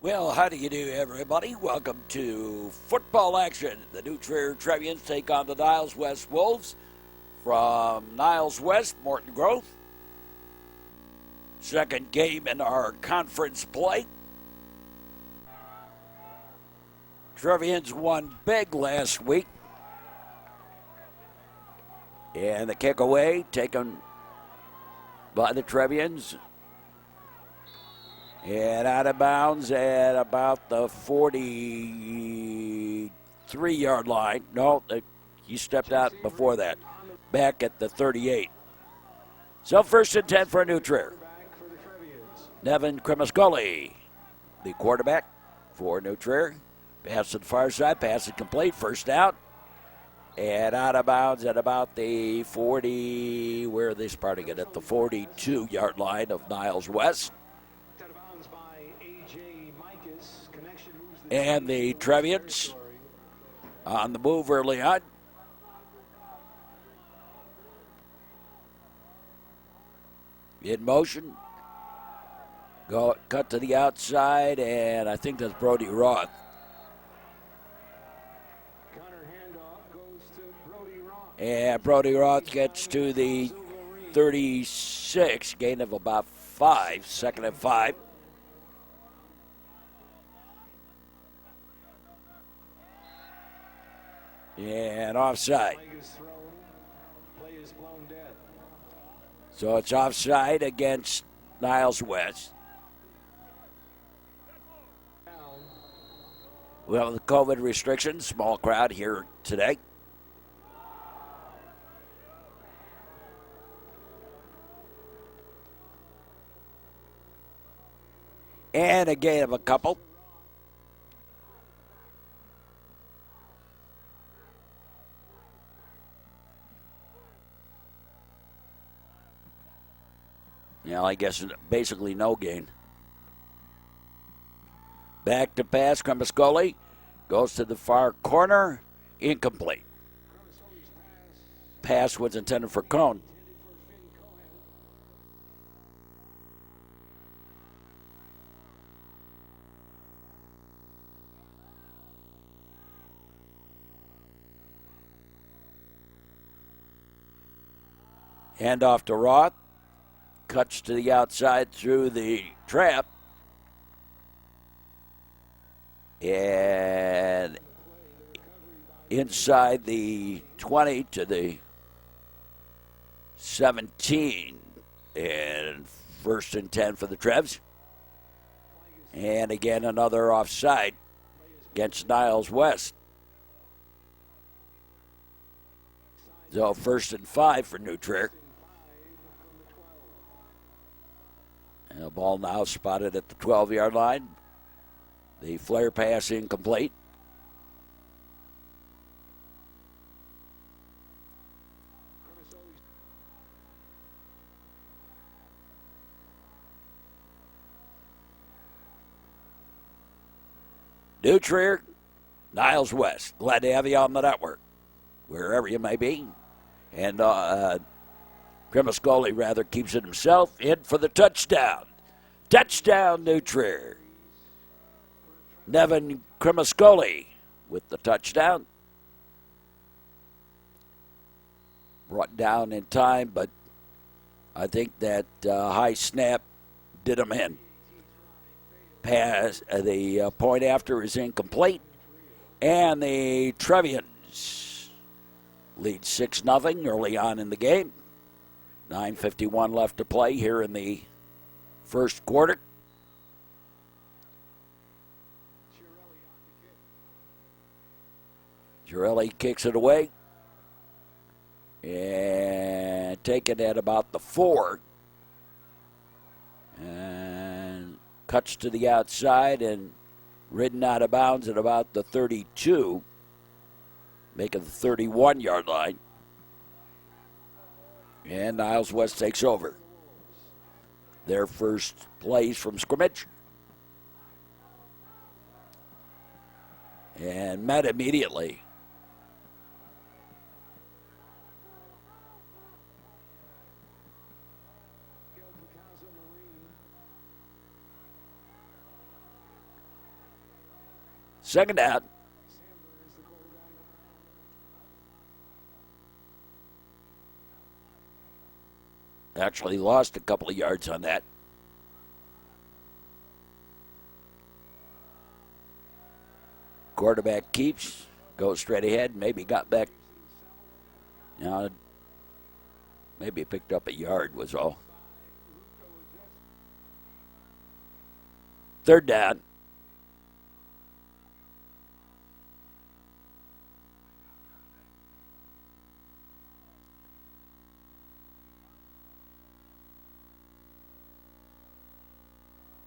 Well, how do you do, everybody? Welcome to football action. The new Trier Trevians take on the Niles West Wolves from Niles West, Morton Grove. Second game in our conference play. Trevians won big last week. And the kick away taken by the Trevians. And out of bounds at about the 43-yard line. No, he stepped out before that. Back at the 38. So first and 10 for New Trier. Nevin Cremascoli, the quarterback for New Trier. Pass to the far side, pass incomplete, first down. And out of bounds at about the 40, where are they starting it? At the 42-yard line of Niles West. And the Trevians on the move early on. In motion. Cut to the outside, and I think that's Brody Roth. And Brody Roth gets to the 36, gain of about 5, second and 5. And offside. So it's offside against Niles West. Well, the COVID restrictions, small crowd here today. And a gain of a couple. Yeah, I guess basically no gain. Back to pass, Cremascoli goes to the far corner, incomplete. Pass was intended for Cone. Hand off to Roth. Cuts to the outside through the trap. And inside the 20 to the 17. And first and 10 for the Trevs. And again, another offside against Niles West. So first and 5 for New Trier. And the ball now spotted at the 12-yard line. The flare pass incomplete. New Trier, Niles West. Glad to have you on the network, wherever you may be. And Cremascoli rather keeps it himself. In for the touchdown. Touchdown, New Trier. Nevin Cremascoli with the touchdown. Brought down in time, but I think that high snap did him in. Pass, the point after is incomplete. And the Trevians lead 6-0 early on in the game. 9:51 left to play here in the first quarter. Girelli kicks it away. And taken at about the 4. And cuts to the outside and ridden out of bounds at about the 32. Making the 31-yard line. And Niles West takes over. Their first plays from scrimmage. And met immediately. Second down. Actually lost a couple of yards on that. Quarterback keeps, goes straight ahead, maybe got back. Maybe picked up a yard was all. Third down.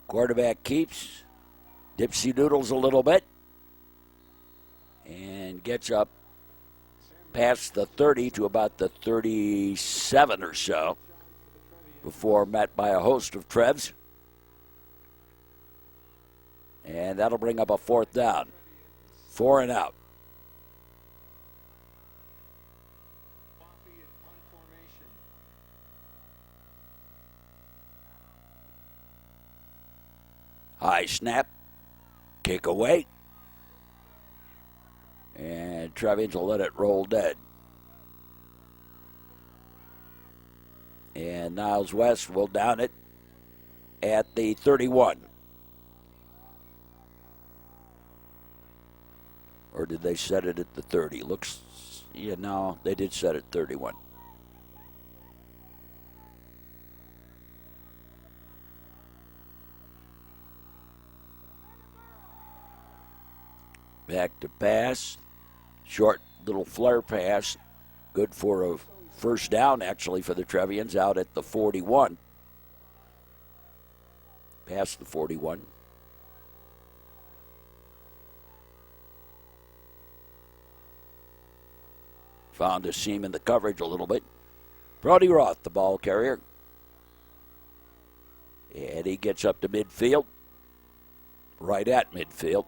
Quarterback keeps, dipsy doodles a little bit, and gets up past the 30 to about the 37 or so before met by a host of Trevs. And that'll bring up a fourth down. 4 and out. High snap. Kick away. And Trevians will let it roll dead. And Niles West will down it at the 31. Or did they set it at the 30? No, they did set it 31. Back to pass. Short little flare pass. Good for a first down, actually, for the Trevians out at the 41. Past the 41. Found a seam in the coverage a little bit. Brody Roth, the ball carrier. And he gets up to midfield. Right at midfield.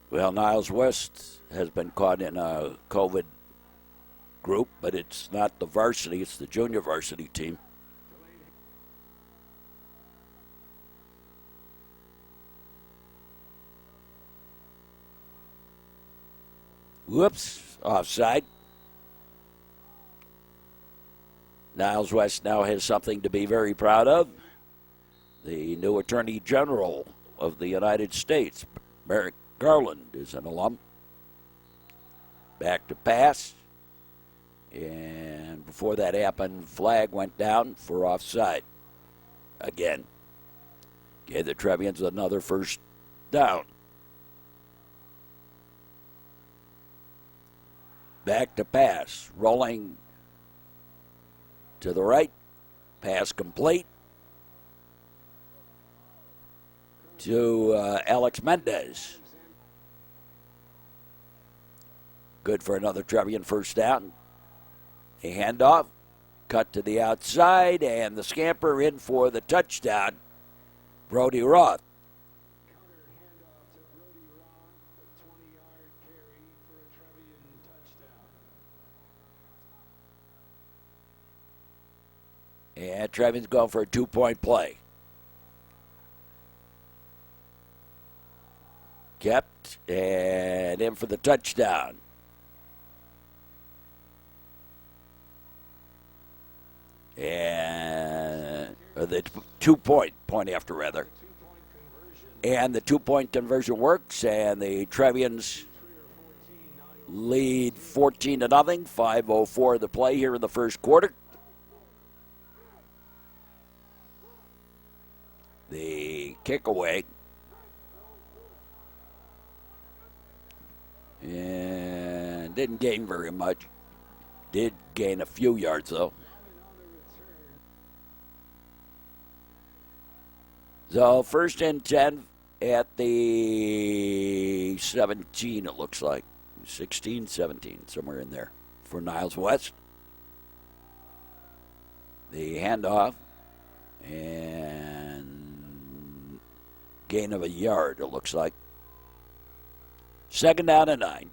Well, Niles West has been caught in a COVID group, but it's not the varsity, it's the junior varsity team. Whoops, offside. Niles West now has something to be very proud of. The new Attorney General of the United States, Merrick Garland, is an alum. Back to pass. And before that happened, flag went down for offside. Again. Gave the Trevians another first down. Back to pass. Rolling to the right. Pass complete to Alex Mendez. Good for another Trevian first down. A handoff, cut to the outside, and the scamper in for the touchdown, Brody Roth. And Trevian's going for a 2-point play. Kept, and in for the touchdown. And the 2-point after, rather. And the 2-point conversion works, and the Trevians lead 14-0. 5:04 to play here in the first quarter. The kick away. And didn't gain very much. Did gain a few yards, though. So first and 10 at the 17, it looks like. 16, 17, somewhere in there for Niles West. The handoff and gain of a yard, it looks like. Second down and 9.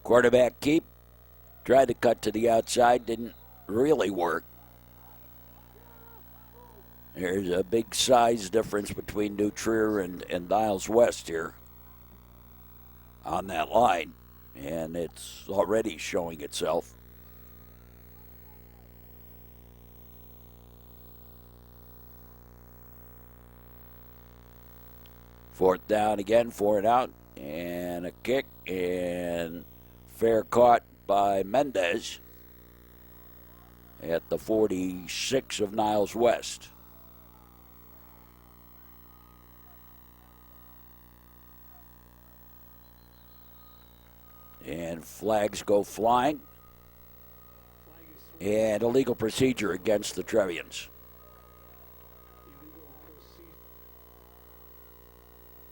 Quarterback keep. Tried to cut to the outside. Didn't really work. There's a big size difference between New Trier and Niles West here on that line, and it's already showing itself. Fourth down again, 4 and out, and a kick, and fair caught by Mendez at the 46 of Niles West. And flags go flying. And illegal procedure against the Trevians.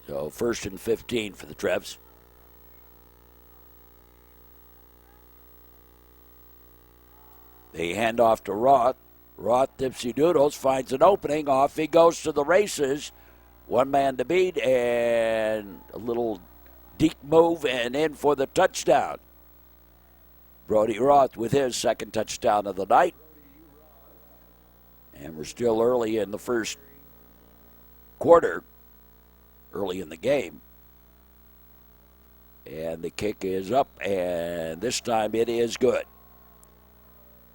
So 1st and 15 for the Trevs. They hand off to Roth. Roth dipsy doodles, finds an opening. Off he goes to the races. One man to beat, and a little deep move, and in for the touchdown. Brody Roth with his second touchdown of the night. And we're still early in the first quarter, early in the game. And the kick is up, and this time it is good.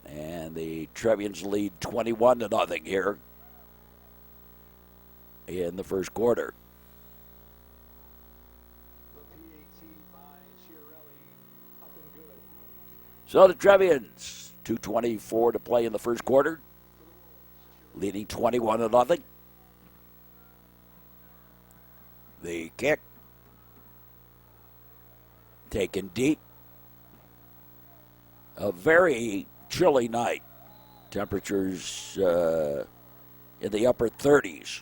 And the Trevians lead 21-0 here in the first quarter. So the Trevians, 2:24 to play in the first quarter, leading 21-0. The kick taken deep. A very chilly night. Temperatures in the upper 30s.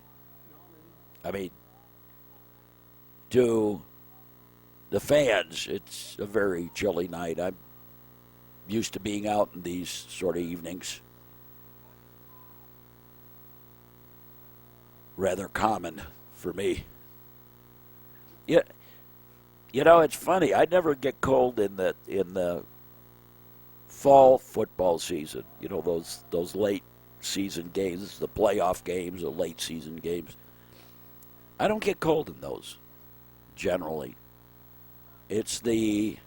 I mean, to the fans, it's a very chilly night. I'm used to being out in these sort of evenings. Rather common for me. Yeah, you know, it's funny. I never get cold in the fall football season. You know, those late season games, the playoff games, the late season games. I don't get cold in those generally. It's the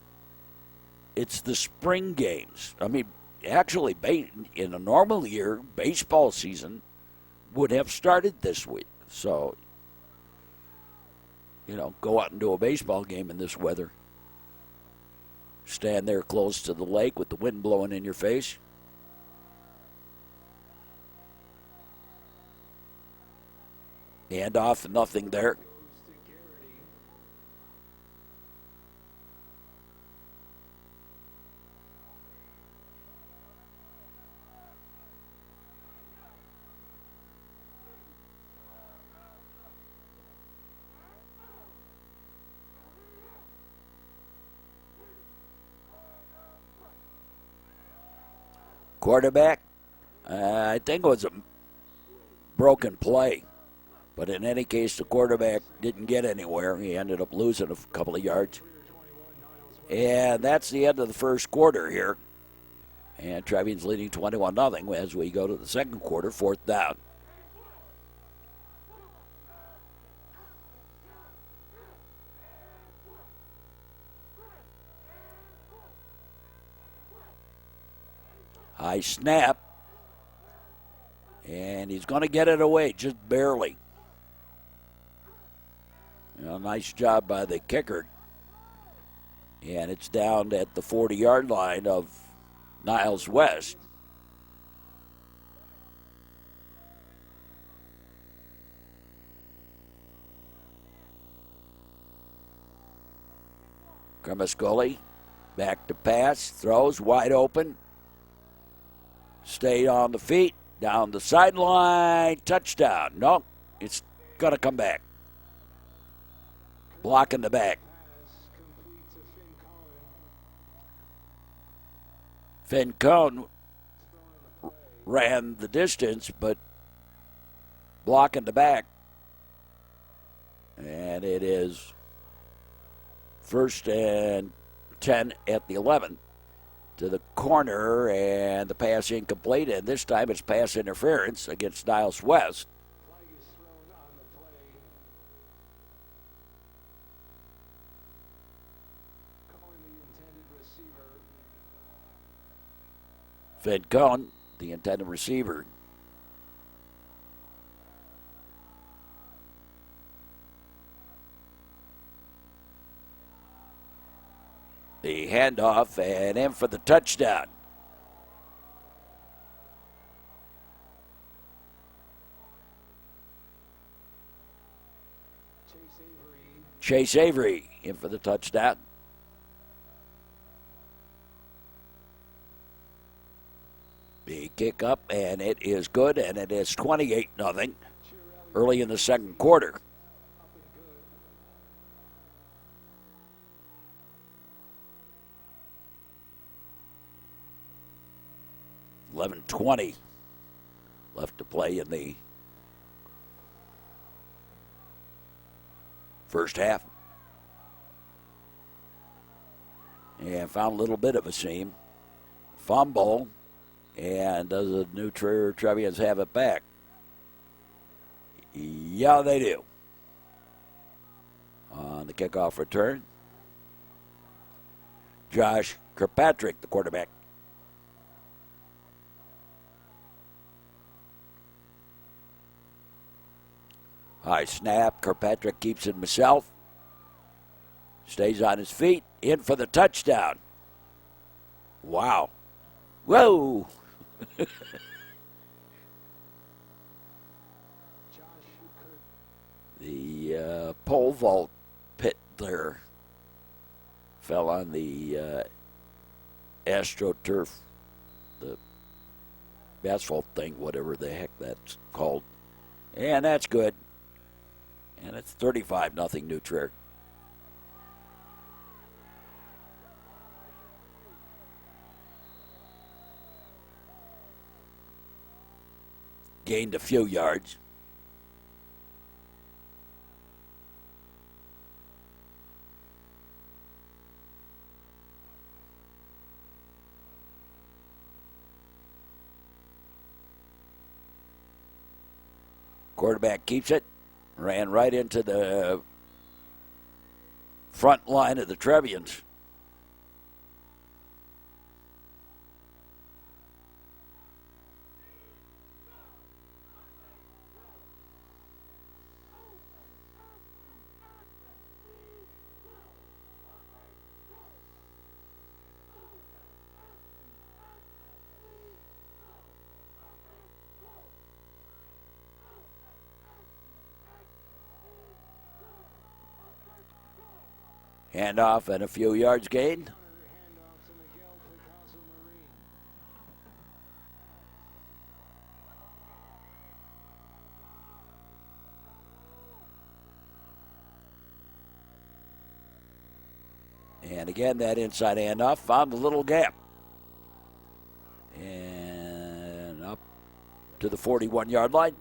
spring games. I mean, actually, in a normal year, baseball season would have started this week. So, you know, go out and do a baseball game in this weather. Stand there close to the lake with the wind blowing in your face. Hand off, nothing there. Quarterback, I think it was a broken play. But in any case, the quarterback didn't get anywhere. He ended up losing a couple of yards. And that's the end of the first quarter here. And Trevians leading 21-0 as we go to the second quarter, 4th down. High snap. And he's going to get it away, just barely. You know, nice job by the kicker. And it's down at the 40-yard line of Niles West. Cremascoli back to pass, throws wide open. Stay on the feet, down the sideline, touchdown. Nope, it's going to come back. Block in the back. Finn Cohn ran the distance, but blocking the back. And it is 1st and 10 at the 11. To the corner, and the pass incomplete, and this time it's pass interference against Niles West. Finn Cohn, the intended receiver. The handoff and in for the touchdown. Chase Avery in for the touchdown. The kick up, and it is good, and it is 28-0 early in the second quarter. $11:20 left to play in the first half. And found a little bit of a seam. Fumble. And does the new Trier Trevians have it back? Yeah, they do. On the kickoff return, Josh Kirkpatrick, the quarterback. High snap. Kirkpatrick keeps it himself. Stays on his feet. In for the touchdown. Wow. Whoa. The pole vault pit there fell on the AstroTurf, the asphalt thing, whatever the heck that's called. And that's good. And it's 35-0 New Trier. Gained a few yards. Quarterback keeps it. Ran right into the front line of the Trevians. Handoff and a few yards gained. And again, that inside handoff found a little gap. And up to the 41-yard line.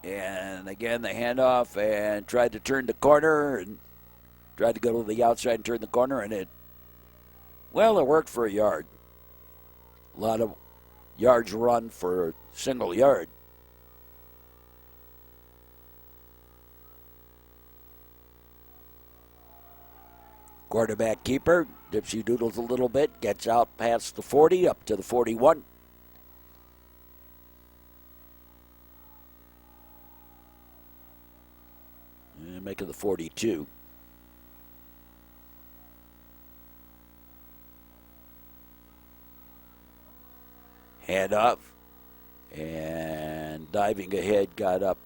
And again, the handoff and tried to turn the corner and tried to go to the outside and turn the corner, and it worked for a yard. A lot of yards run for a single yard. Quarterback keeper, dipsy doodles a little bit, gets out past the 40, up to the 41. And make it the 42. Hand off. And diving ahead, got up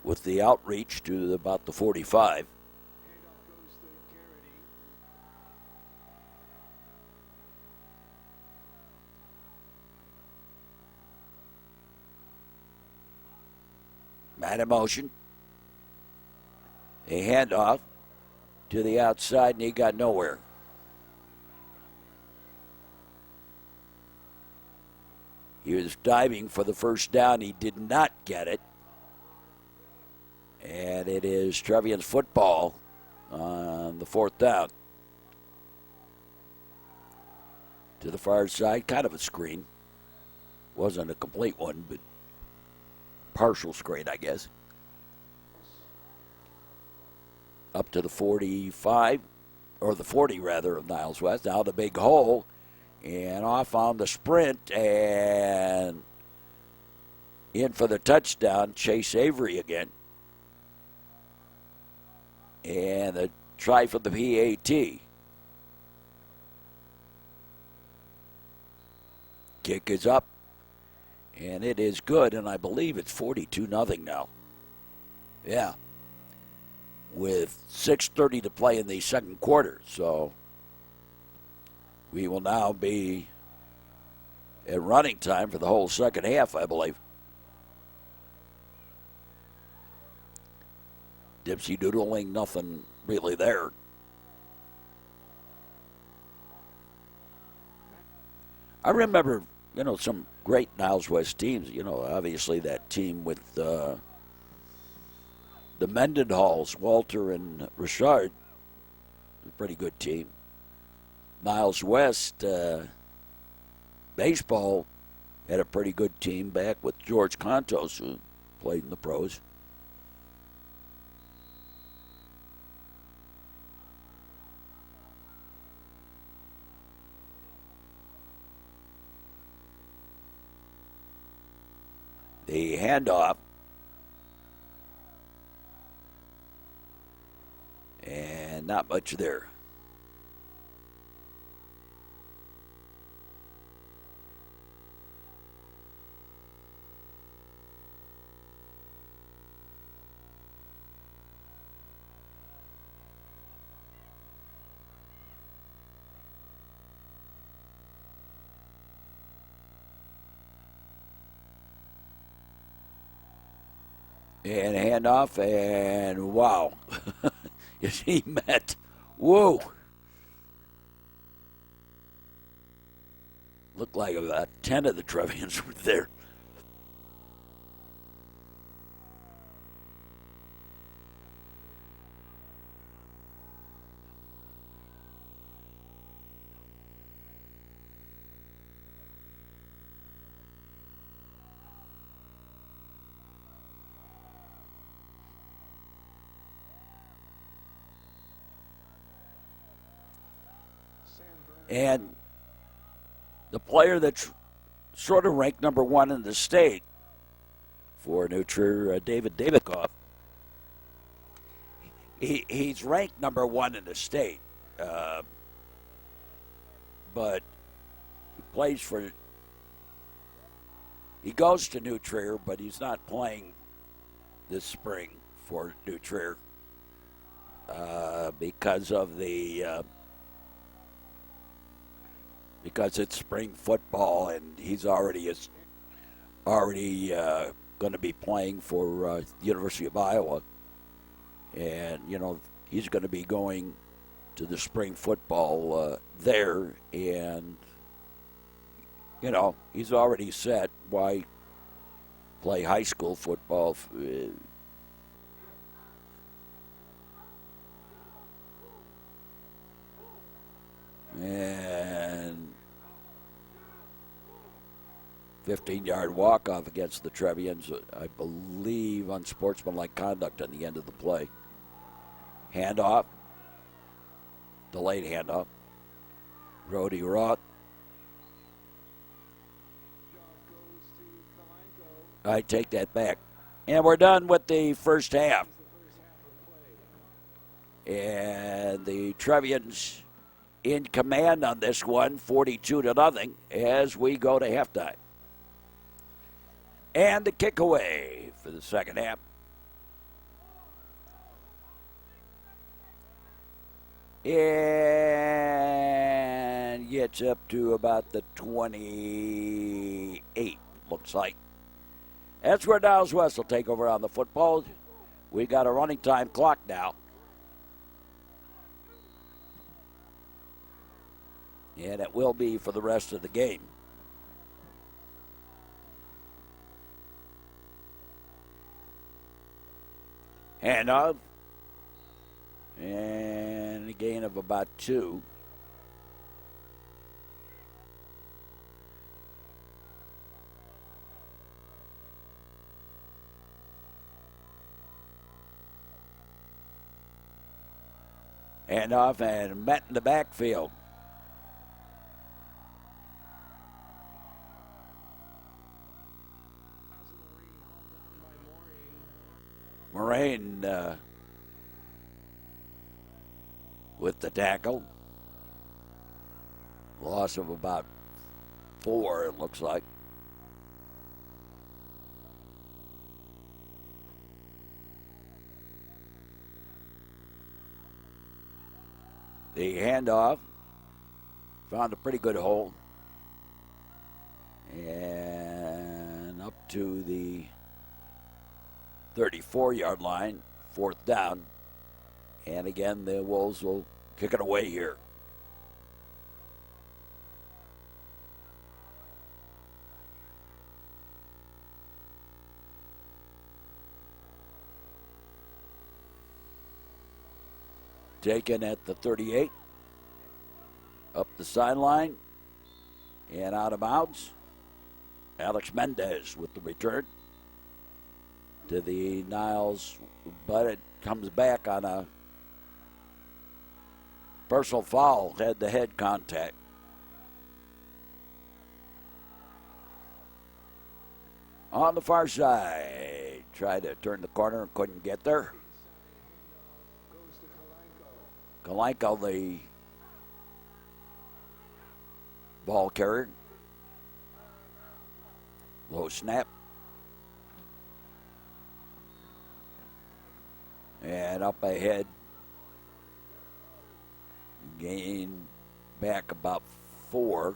with the outreach to about the 45. Man in motion. A handoff to the outside, and he got nowhere. He was diving for the first down. He did not get it. And it is Trevians football on the fourth down. To the far side, kind of a screen. Wasn't a complete one, but partial screen, I guess. Up to the 45, or the 40 rather, of Niles West. Now the big hole, and off on the sprint, and in for the touchdown, Chase Avery again. And a try for the PAT. Kick is up, and it is good, and I believe it's 42-0 now. Yeah. With 6:30 to play in the second quarter, so we will now be at running time for the whole second half, I believe. Dipsy doodling, nothing really there. I remember, some great Niles West teams. Obviously that team with the Mendenhalls, Walter and Richard, a pretty good team. Niles West baseball had a pretty good team back with George Contos, who played in the pros. The handoff. And not much there. And handoff, and wow. Yes, he met. Whoa. Looked like about 10 of the Trevians were there. And the player that's sort of ranked number one in the state for New Trier, David Davikoff, he's ranked number one in the state, but he goes to New Trier, but he's not playing this spring for New Trier because it's spring football, and he's already going to be playing for the University of Iowa, and he's going to be going to the spring football there, and he's already set. Why play high school football? And 15-yard walk-off against the Trevians, I believe, unsportsmanlike conduct on the end of the play. Handoff. Delayed handoff. Brody Roth. I take that back. And we're done with the first half. And the Trevians in command on this one, 42-0, as we go to halftime. And the kick away for the second half. And gets up to about the 28, looks like. That's where Niles West will take over on the football. We got a running time clock now. And it will be for the rest of the game. Handoff. And a gain of about 2. Handoff and met in the backfield. Moraine with the tackle. Loss of about 4, it looks like. The handoff found a pretty good hole. And up to the 34-yard line, 4th down. And again, the Wolves will kick it away here. Taken at the 38. Up the sideline. And out of bounds. Alex Mendez with the return to the Niles, but it comes back on a personal foul, head-to-head contact. On the far side, tried to turn the corner and couldn't get there. Kalenko, the ball carrier. Low snap. And up ahead. Gain back about 4.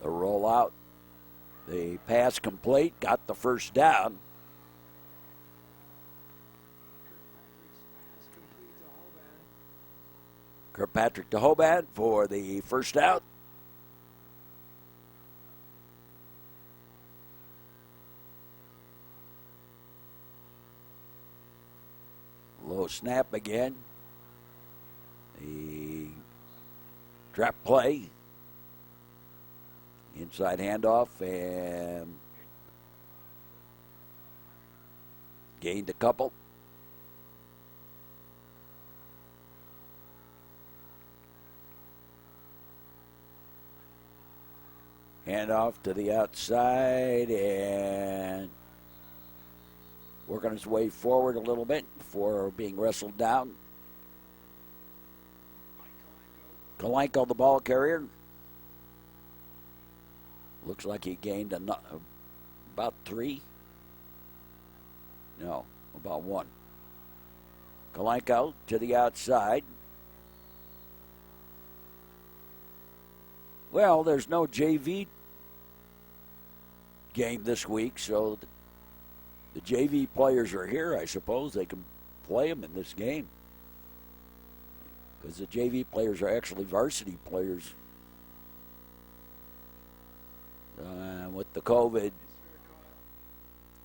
The rollout. The pass complete. Got the first down. Kirkpatrick to Hoban for the first out. Low snap again. The trap play. Inside handoff and gained a couple. Handoff to the outside and working his way forward a little bit before being wrestled down. Kalenko, the ball carrier. Looks like he gained about 3. No, about 1. Kalenko to the outside. Well, there's no JV game this week, so the JV players are here. I suppose they can play them in this game because the JV players are actually varsity players. With the COVID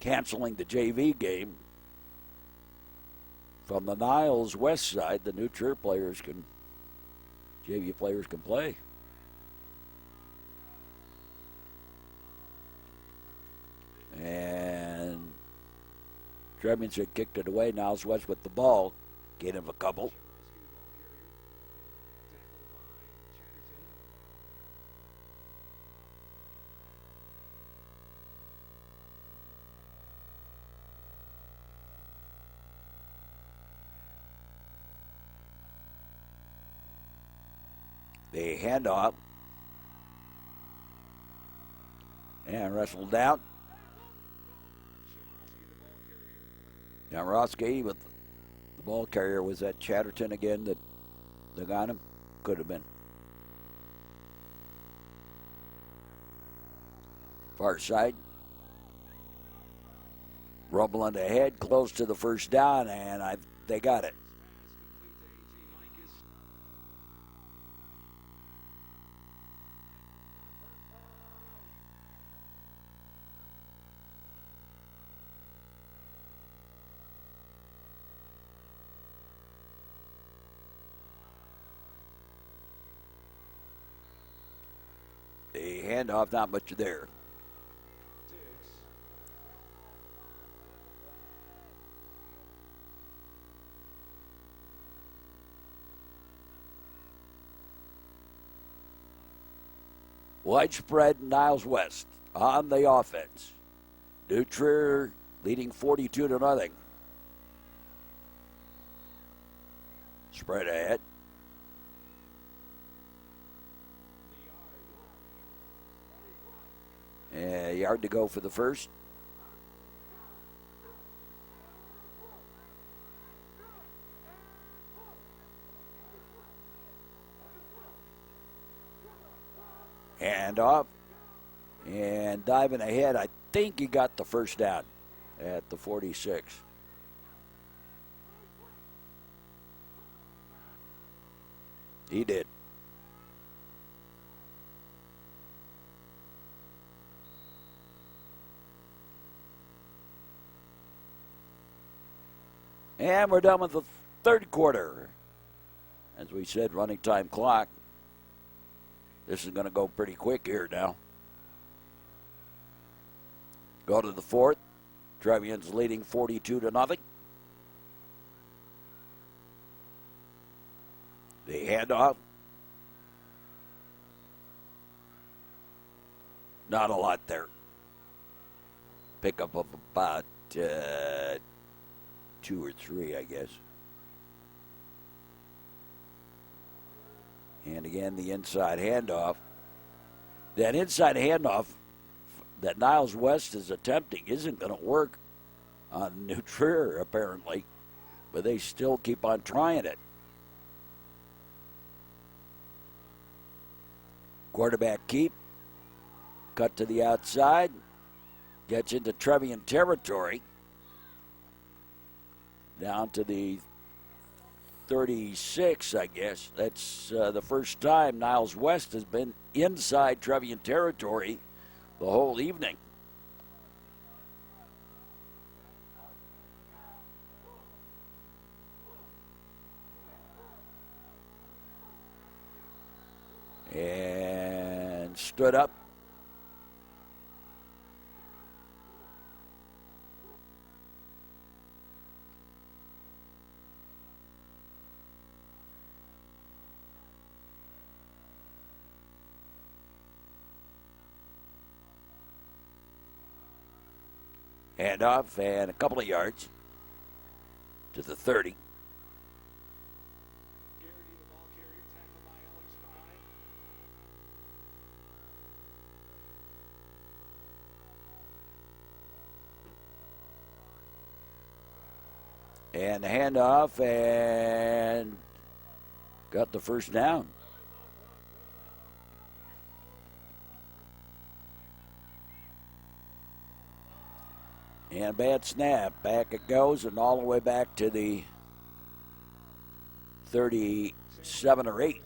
canceling the JV game from the Niles West side, the new Trier players JV players can play. And Trevians had kicked it away. Niles West with the ball. Gain him a couple. They hand off. And wrestled down. Jamrowski with the ball carrier. Was that Chatterton again that got him? could have been. Far side. Rumbling ahead, close to the first down, and they got it. The handoff, not much there. Widespread Niles West on the offense. New Trier leading 42-0. Spread ahead. A yard to go for the first. Hand off. And diving ahead, I think he got the first down at the 46. He did. And we're done with the third quarter. As we said, running time clock. This is going to go pretty quick here now. Go to the fourth. Trevians leading 42-0. The handoff. Not a lot there. Pickup of about 2 or 3, I guess. And again, the inside handoff. That inside handoff that Niles West is attempting isn't going to work on New Trier, apparently. But they still keep on trying it. Quarterback keep. Cut to the outside. Gets into Trevian territory. Down to the 36, I guess. That's the first time Niles West has been inside Trevian territory the whole evening. And stood up. Handoff and a couple of yards to the 30. And the handoff and got the first down. And bad snap. Back it goes and all the way back to the 37 or 8.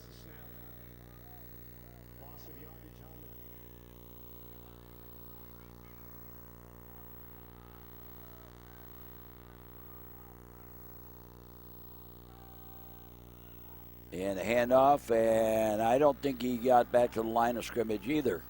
And a handoff, and I don't think he got back to the line of scrimmage either.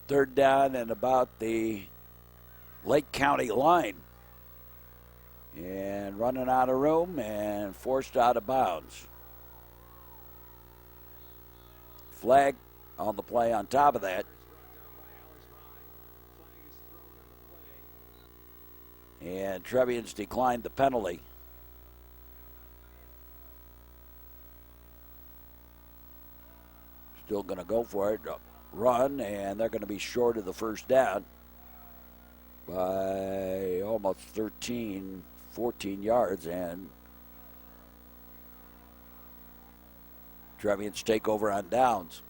Third down and about the Lake County line. And running out of room and forced out of bounds. Flag on the play on top of that. And Trevians declined the penalty. Still going to go for it. run, and they're going to be short of the first down by almost 13, 14 yards, and Trevians take over on downs.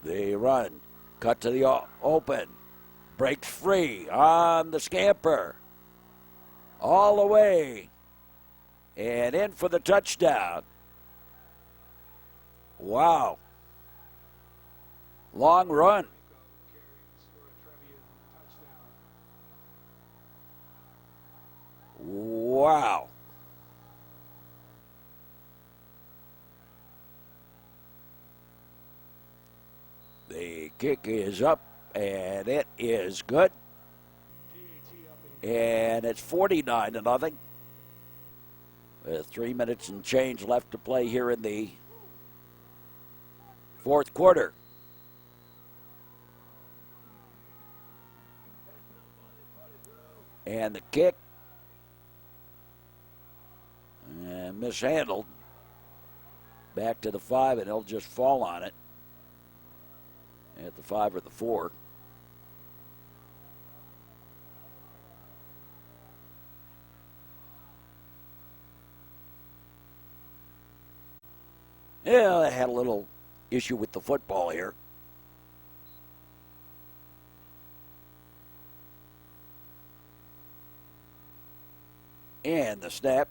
They run, cut to the open, breaks free on the scamper, all the way, and in for the touchdown. Wow. Long run. Wow. The kick is up, and it is good. And it's 49-0. With 3 minutes and change left to play here in the fourth quarter. And the kick, and mishandled. Back to the 5, and he'll just fall on it at the 5 or the 4. Yeah, I had a little issue with the football here. And the snap.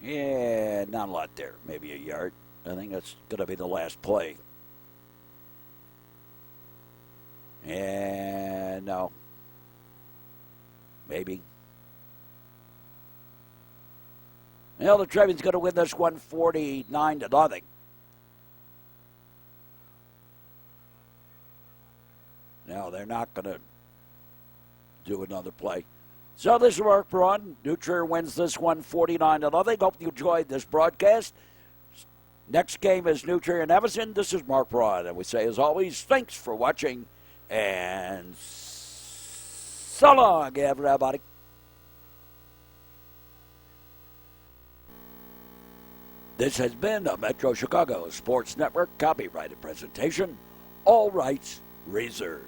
Yeah, not a lot there. Maybe a yard. I think that's going to be the last play. And no. Maybe. Well, the Trevians going to win this one 49-0. No, they're not going to do another play. So this is Mark Braun. New Trier wins this one 49-0. Hope you enjoyed this broadcast. Next game is New Trier and Everson. This is Mark Braun. And we say, as always, thanks for watching. And so long, everybody. This has been a Metro Chicago Sports Network copyrighted presentation. All rights reserved.